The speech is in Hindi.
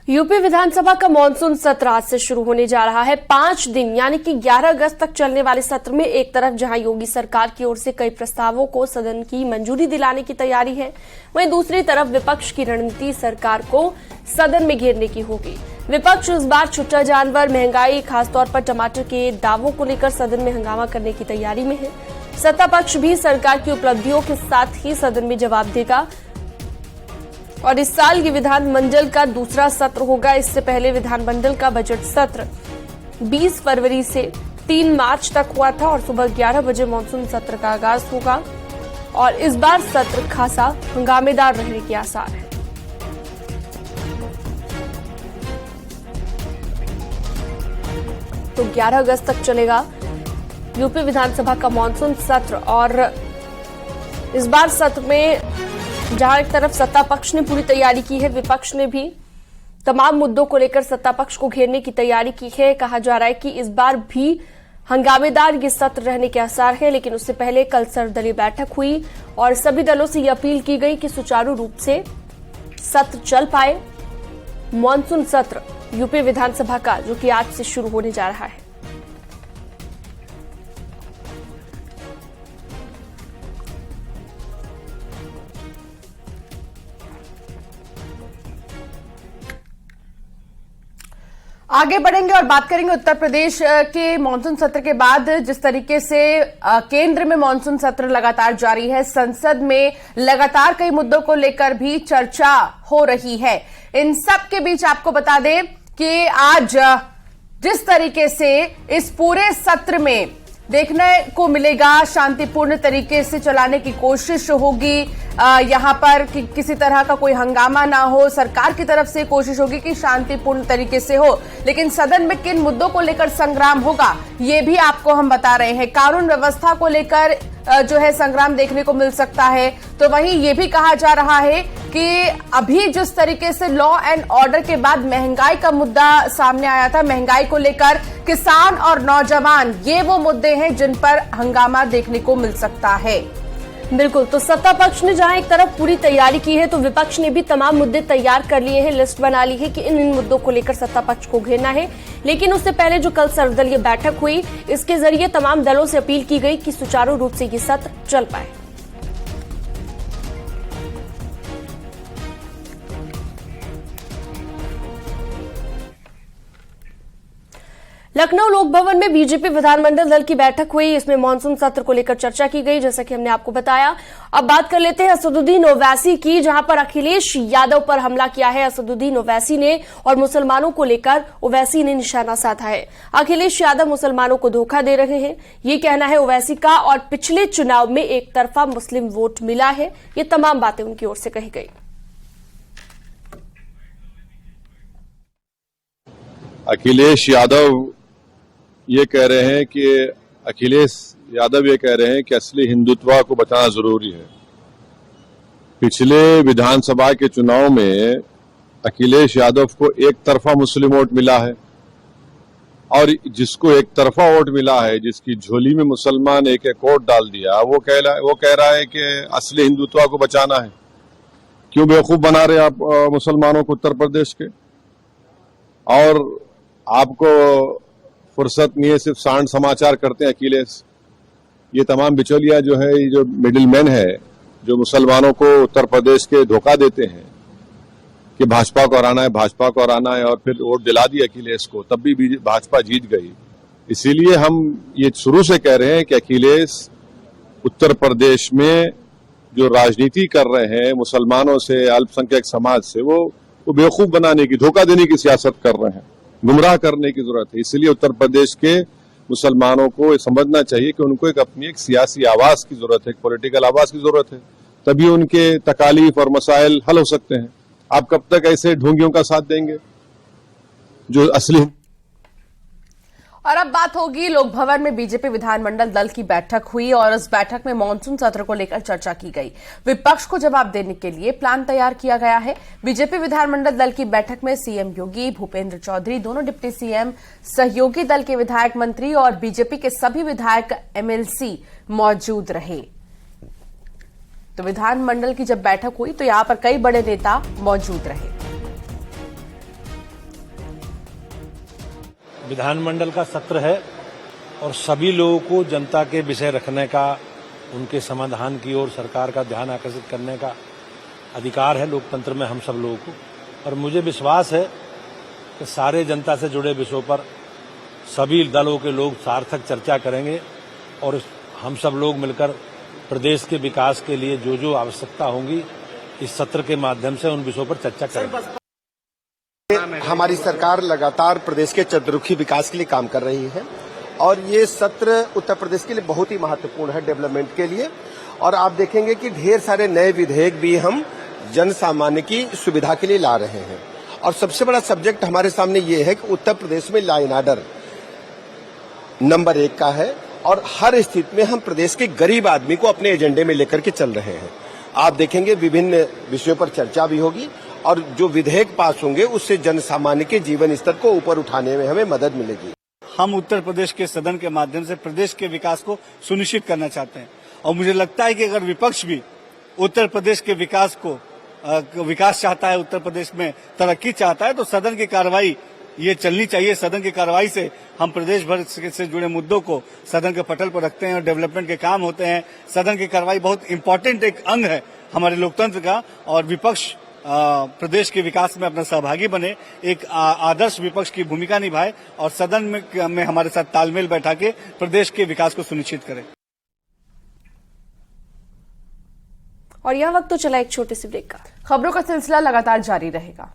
यूपी विधानसभा का मानसून सत्र आज से शुरू होने जा रहा है। 5 दिन यानी कि 11 अगस्त तक चलने वाले सत्र में एक तरफ जहां योगी सरकार की ओर से कई प्रस्तावों को सदन की मंजूरी दिलाने की तैयारी है, वहीं दूसरी तरफ विपक्ष की रणनीति सरकार को सदन में घेरने की होगी। विपक्ष इस बार छुट्टा जानवर, महंगाई, खासतौर पर टमाटर के दावों को लेकर सदन में हंगामा करने की तैयारी में है। सत्ता पक्ष भी सरकार की उपलब्धियों के साथ ही सदन में जवाब देगा और इस साल ये विधानमंडल का दूसरा सत्र होगा। इससे पहले विधानमंडल का बजट सत्र 20 फरवरी से 3 मार्च तक हुआ था और सुबह 11 बजे मानसून सत्र का आगाज होगा और इस बार सत्र खासा हंगामेदार रहने के आसार हैं। तो 11 अगस्त तक चलेगा यूपी विधानसभा का मानसून सत्र और इस बार सत्र में जहां एक तरफ सत्ता पक्ष ने पूरी तैयारी की है, विपक्ष ने भी तमाम मुद्दों को लेकर सत्ता पक्ष को घेरने की तैयारी की है। कहा जा रहा है कि इस बार भी हंगामेदार ये सत्र रहने के आसार है, लेकिन उससे पहले कल सर्वदलीय बैठक हुई और सभी दलों से ये अपील की गई कि सुचारू रूप से सत्र चल पाए। मानसून सत्र यूपी विधानसभा का जो कि आज से शुरू होने जा रहा है। आगे बढ़ेंगे और बात करेंगे उत्तर प्रदेश के मानसून सत्र के बाद जिस तरीके से केंद्र में मानसून सत्र लगातार जारी है, संसद में लगातार कई मुद्दों को लेकर भी चर्चा हो रही है। इन सब के बीच आपको बता दें कि आज जिस तरीके से इस पूरे सत्र में देखने को मिलेगा, शांतिपूर्ण तरीके से चलाने की कोशिश होगी। यहां पर किसी तरह का कोई हंगामा ना हो, सरकार की तरफ से कोशिश होगी कि शांतिपूर्ण तरीके से हो, लेकिन सदन में किन मुद्दों को लेकर संग्राम होगा ये भी आपको हम बता रहे हैं। कानून व्यवस्था को लेकर जो है संग्राम देखने को मिल सकता है। तो वहीं ये भी कहा जा रहा है कि अभी जिस तरीके से लॉ एंड ऑर्डर के बाद महंगाई का मुद्दा सामने आया था, महंगाई को लेकर किसान और नौजवान, ये वो मुद्दे हैं जिन पर हंगामा देखने को मिल सकता है। बिल्कुल, तो सत्ता पक्ष ने जहां एक तरफ पूरी तैयारी की है, तो विपक्ष ने भी तमाम मुद्दे तैयार कर लिए हैं, लिस्ट बना ली है कि इन मुद्दों को लेकर सत्ता पक्ष को घेरना है। लेकिन उससे पहले जो कल सर्वदलीय बैठक हुई, इसके जरिए तमाम दलों से अपील की गई कि सुचारू रूप से ये सत्र चल पाए। लखनऊ लोक भवन में बीजेपी विधानमंडल दल की बैठक हुई। इसमें मानसून सत्र को लेकर चर्चा की गई, जैसा कि हमने आपको बताया। अब बात कर लेते हैं असदुद्दीन ओवैसी की, जहां पर अखिलेश यादव पर हमला किया है असदुद्दीन ओवैसी ने और मुसलमानों को लेकर ओवैसी ने निशाना साधा है। अखिलेश यादव मुसलमानों को धोखा दे रहे हैं, ये कहना है ओवैसी का, और पिछले चुनाव में एक तरफा मुस्लिम वोट मिला है। ये तमाम बातें उनकी ओर से कही गई। अखिलेश यादव ये कह रहे हैं कि अखिलेश यादव ये कह रहे हैं कि असली हिंदुत्व को बचाना जरूरी है। पिछले विधानसभा के चुनाव में अखिलेश यादव को एक तरफा मुस्लिम वोट मिला है और जिसको एक तरफा वोट मिला है, जिसकी झोली में मुसलमान एक एक वोट डाल दिया, वो कह रहा है कि असली हिंदुत्व को बचाना है। क्यों बेवकूफ बना रहे आप मुसलमानों को उत्तर प्रदेश के? और आपको फुर्सत नहीं है, सिर्फ सांड समाचार करते हैं अखिलेश। ये तमाम बिचौलिया जो है, ये जो मिडिल मैन है, जो मुसलमानों को उत्तर प्रदेश के धोखा देते हैं कि भाजपा को हराना है, भाजपा को हराना है, और फिर वोट दिला दी अखिलेश को, तब भी भाजपा जीत गई। इसीलिए हम ये शुरू से कह रहे हैं कि अखिलेश उत्तर प्रदेश में जो राजनीति कर रहे हैं मुसलमानों से, अल्पसंख्यक समाज से, वो बेवकूफ बनाने की, धोखा देने की सियासत कर रहे हैं, गुमराह करने की जरूरत है। इसलिए उत्तर प्रदेश के मुसलमानों को समझना चाहिए कि उनको अपनी एक सियासी आवाज की जरूरत है, एक पॉलिटिकल आवाज की जरूरत है, तभी उनके तकालीफ और मसाइल हल हो सकते हैं। आप कब तक ऐसे ढोंगियों का साथ देंगे जो असली। और अब बात होगी, लोक भवन में बीजेपी विधानमंडल दल की बैठक हुई और इस बैठक में मानसून सत्र को लेकर चर्चा की गई। विपक्ष को जवाब देने के लिए प्लान तैयार किया गया है। बीजेपी विधानमंडल दल की बैठक में सीएम योगी, भूपेंद्र चौधरी, दोनों डिप्टी सीएम, सहयोगी दल के विधायक, मंत्री और बीजेपी के सभी विधायक, एमएलसी मौजूद रहे। तो विधानमंडल की जब बैठक हुई तो यहां पर कई बड़े नेता मौजूद रहे। विधानमंडल का सत्र है और सभी लोगों को जनता के विषय रखने का, उनके समाधान की ओर सरकार का ध्यान आकर्षित करने का अधिकार है लोकतंत्र में हम सब लोगों को। और मुझे विश्वास है कि सारे जनता से जुड़े विषयों पर सभी दलों के लोग सार्थक चर्चा करेंगे और हम सब लोग मिलकर प्रदेश के विकास के लिए जो जो आवश्यकता होंगी इस सत्र के माध्यम से उन विषयों पर चर्चा करेंगे। हमारी सरकार लगातार प्रदेश के चतुर्मुखी विकास के लिए काम कर रही है और ये सत्र उत्तर प्रदेश के लिए बहुत ही महत्वपूर्ण है डेवलपमेंट के लिए। और आप देखेंगे कि ढेर सारे नए विधेयक भी हम जन सामान्य की सुविधा के लिए ला रहे हैं। और सबसे बड़ा सब्जेक्ट हमारे सामने ये है कि उत्तर प्रदेश में लॉ एंड ऑर्डर नंबर 1 का है और हर स्थिति में हम प्रदेश के गरीब आदमी को अपने एजेंडे में लेकर के चल रहे हैं। आप देखेंगे विभिन्न विषयों पर चर्चा भी होगी और जो विधेयक पास होंगे उससे जन सामान्य के जीवन स्तर को ऊपर उठाने में हमें मदद मिलेगी। हम उत्तर प्रदेश के सदन के माध्यम से प्रदेश के विकास को सुनिश्चित करना चाहते हैं और मुझे लगता है कि अगर विपक्ष भी उत्तर प्रदेश के विकास चाहता है, उत्तर प्रदेश में तरक्की चाहता है, तो सदन की कार्रवाई ये चलनी चाहिए। सदन की कार्रवाई से हम प्रदेश भर से जुड़े मुद्दों को सदन के पटल पर रखते हैं और डेवलपमेंट के काम होते हैं। सदन की कार्रवाई बहुत इंपॉर्टेंट एक अंग है हमारे लोकतंत्र का और विपक्ष प्रदेश के विकास में अपना सहभागी बने, एक आदर्श विपक्ष की भूमिका निभाए और सदन में हमारे साथ तालमेल बैठा के प्रदेश के विकास को सुनिश्चित करें। और यह वक्त तो चला एक छोटे से ब्रेक का। खबरों का सिलसिला लगातार जारी रहेगा।